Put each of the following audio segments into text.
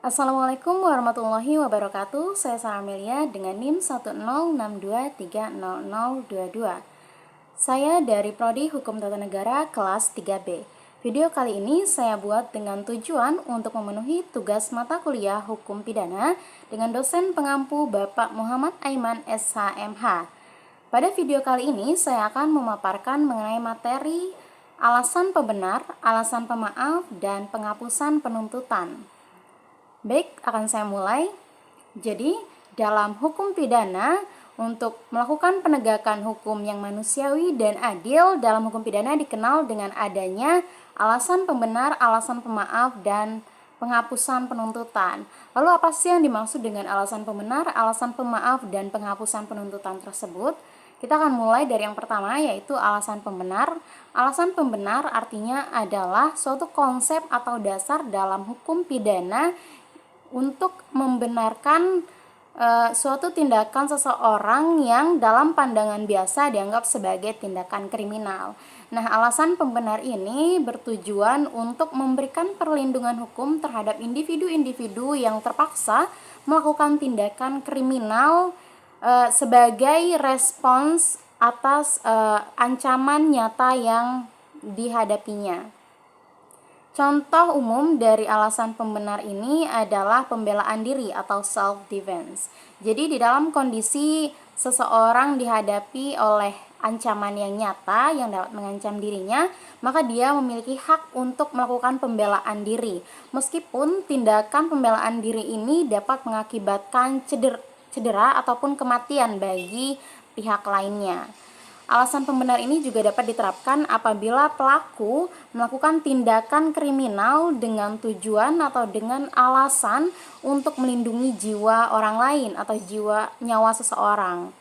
Assalamualaikum warahmatullahi wabarakatuh. Saya Sarah Amelia dengan NIM 106230022. Saya dari Prodi Hukum Tata Negara kelas 3B. Video kali ini saya buat dengan tujuan untuk memenuhi tugas mata kuliah Hukum Pidana dengan dosen pengampu Bapak Muhammad Aiman SHMH. Pada video kali ini saya akan memaparkan mengenai materi alasan pembenar, alasan pemaaf, dan penghapusan penuntutan. Baik, akan saya mulai. Jadi, dalam hukum pidana, untuk melakukan penegakan hukum yang manusiawi dan adil dalam hukum pidana dikenal dengan adanya alasan pembenar, alasan pemaaf, dan penghapusan penuntutan. Lalu apa sih yang dimaksud dengan alasan pembenar, alasan pemaaf, dan penghapusan penuntutan tersebut? Kita akan mulai dari yang pertama, yaitu alasan pembenar. Alasan pembenar artinya adalah suatu konsep atau dasar dalam hukum pidana untuk membenarkan suatu tindakan seseorang yang dalam pandangan biasa dianggap sebagai tindakan kriminal. Nah, alasan pembenar ini bertujuan untuk memberikan perlindungan hukum terhadap individu-individu yang terpaksa melakukan tindakan kriminal sebagai respons atas ancaman nyata yang dihadapinya. Contoh umum dari alasan pembenar ini adalah pembelaan diri atau self-defense. Jadi di dalam kondisi seseorang dihadapi oleh ancaman yang nyata yang dapat mengancam dirinya, maka dia memiliki hak untuk melakukan pembelaan diri. Meskipun tindakan pembelaan diri ini dapat mengakibatkan cedera ataupun kematian bagi pihak lainnya. Alasan pembenar ini juga dapat diterapkan apabila pelaku melakukan tindakan kriminal dengan tujuan atau dengan alasan untuk melindungi jiwa orang lain atau nyawa seseorang.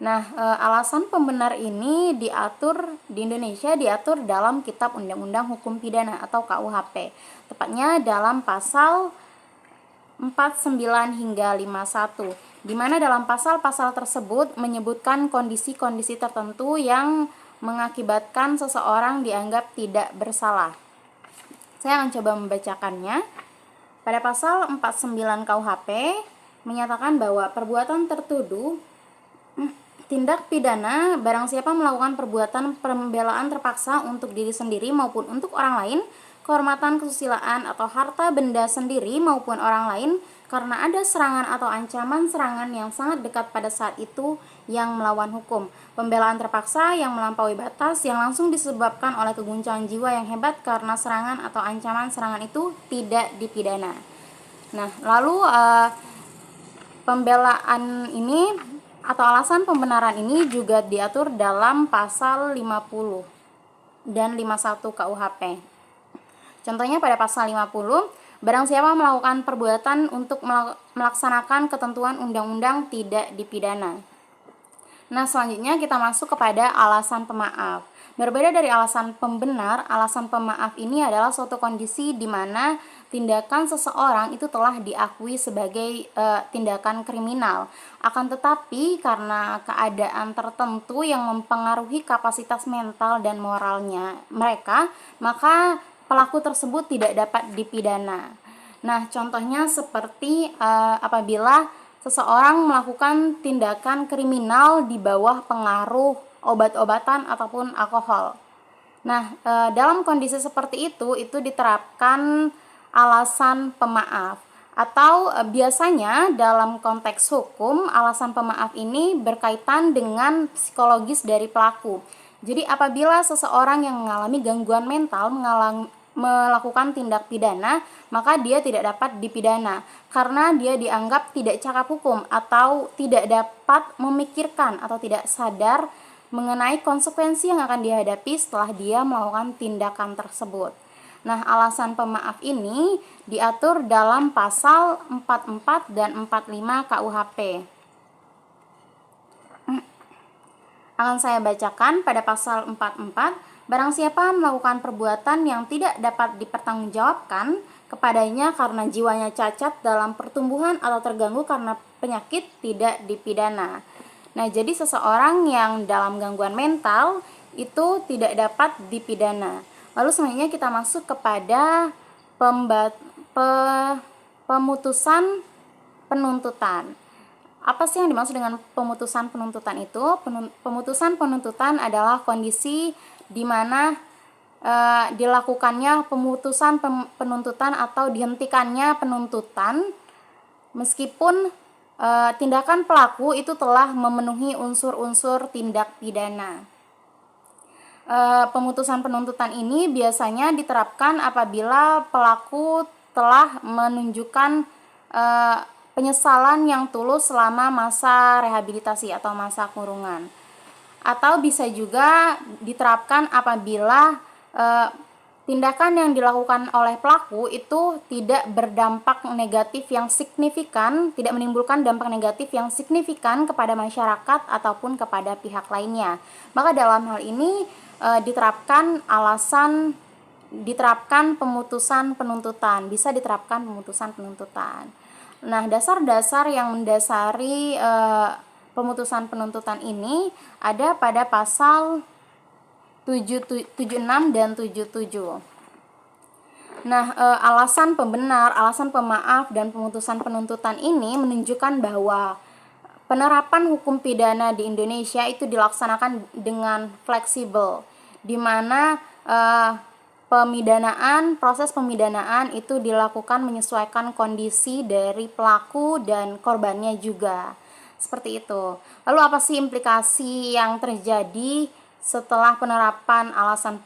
Nah, alasan pembenar ini diatur di Indonesia diatur dalam Kitab Undang-Undang Hukum Pidana atau KUHP, tepatnya dalam pasal 49 hingga 51, di mana dalam pasal-pasal tersebut menyebutkan kondisi-kondisi tertentu yang mengakibatkan seseorang dianggap tidak bersalah. Saya akan coba membacakannya. Pada pasal 49 KUHP menyatakan bahwa perbuatan tertuduh tindak pidana barang siapa melakukan perbuatan pembelaan terpaksa untuk diri sendiri maupun untuk orang lain, kehormatan, kesusilaan, atau harta benda sendiri maupun orang lain karena ada serangan atau ancaman serangan yang sangat dekat pada saat itu yang melawan hukum, pembelaan terpaksa yang melampaui batas yang langsung disebabkan oleh keguncangan jiwa yang hebat karena serangan atau ancaman serangan itu tidak dipidana. Nah, lalu pembelaan ini atau alasan pembenaran ini juga diatur dalam pasal 50 dan 51 KUHP. Contohnya pada pasal 50, barang siapa melakukan perbuatan untuk melaksanakan ketentuan undang-undang tidak dipidana. Nah, selanjutnya kita masuk kepada alasan pemaaf. Berbeda dari alasan pembenar, alasan pemaaf ini adalah suatu kondisi di mana tindakan seseorang itu telah diakui sebagai tindakan kriminal. Akan tetapi karena keadaan tertentu yang mempengaruhi kapasitas mental dan moralnya mereka, maka pelaku tersebut tidak dapat dipidana. Nah, contohnya seperti apabila seseorang melakukan tindakan kriminal di bawah pengaruh obat-obatan ataupun alkohol. Nah, dalam kondisi seperti itu diterapkan alasan pemaaf. Atau biasanya dalam konteks hukum, alasan pemaaf ini berkaitan dengan psikologis dari pelaku. Jadi apabila seseorang yang mengalami gangguan mental melakukan tindak pidana, maka dia tidak dapat dipidana karena dia dianggap tidak cakap hukum atau tidak dapat memikirkan atau tidak sadar mengenai konsekuensi yang akan dihadapi setelah dia melakukan tindakan tersebut. Nah, alasan pemaaf ini diatur dalam pasal 44 dan 45 KUHP. Akan saya bacakan pada pasal 44, barang siapa melakukan perbuatan yang tidak dapat dipertanggungjawabkan kepadanya karena jiwanya cacat dalam pertumbuhan atau terganggu karena penyakit tidak dipidana. Nah, jadi seseorang yang dalam gangguan mental itu tidak dapat dipidana. Lalu selanjutnya kita masuk kepada pemutusan penuntutan. Apa sih yang dimaksud dengan pemutusan penuntutan itu? Pemutusan penuntutan adalah kondisi di mana dilakukannya pemutusan penuntutan atau dihentikannya penuntutan meskipun tindakan pelaku itu telah memenuhi unsur-unsur tindak pidana. Pemutusan penuntutan ini biasanya diterapkan apabila pelaku telah menunjukkan penyesalan yang tulus selama masa rehabilitasi atau masa kurungan. Atau bisa juga diterapkan apabila tindakan yang dilakukan oleh pelaku itu tidak berdampak negatif yang signifikan, tidak menimbulkan dampak negatif yang signifikan kepada masyarakat ataupun kepada pihak lainnya. Maka dalam hal ini diterapkan pemutusan penuntutan, bisa diterapkan pemutusan penuntutan. Nah, dasar-dasar yang mendasari pemutusan penuntutan ini ada pada pasal 76 dan 77. Nah, alasan pembenar, alasan pemaaf, dan pemutusan penuntutan ini menunjukkan bahwa penerapan hukum pidana di Indonesia itu dilaksanakan dengan fleksibel, di mana proses pemidanaan itu dilakukan menyesuaikan kondisi dari pelaku dan korbannya juga. Seperti itu. Lalu apa sih implikasi yang terjadi setelah penerapan alasan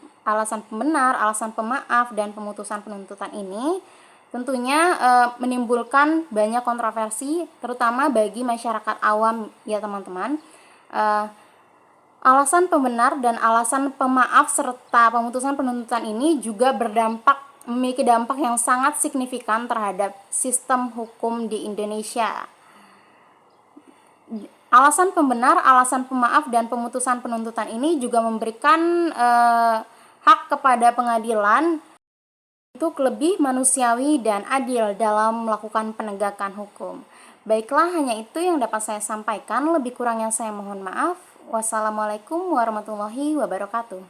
pembenar, alasan pemaaf, dan pemutusan penuntutan ini? Tentunya menimbulkan banyak kontroversi, terutama bagi masyarakat awam ya teman-teman. Alasan pembenar dan alasan pemaaf serta pemutusan penuntutan ini juga memiliki dampak yang sangat signifikan terhadap sistem hukum di Indonesia. Alasan pembenar, alasan pemaaf, dan pemutusan penuntutan ini juga memberikan hak kepada pengadilan untuk lebih manusiawi dan adil dalam melakukan penegakan hukum. Baiklah, hanya itu yang dapat saya sampaikan. Lebih kurangnya saya mohon maaf. Wassalamualaikum warahmatullahi wabarakatuh.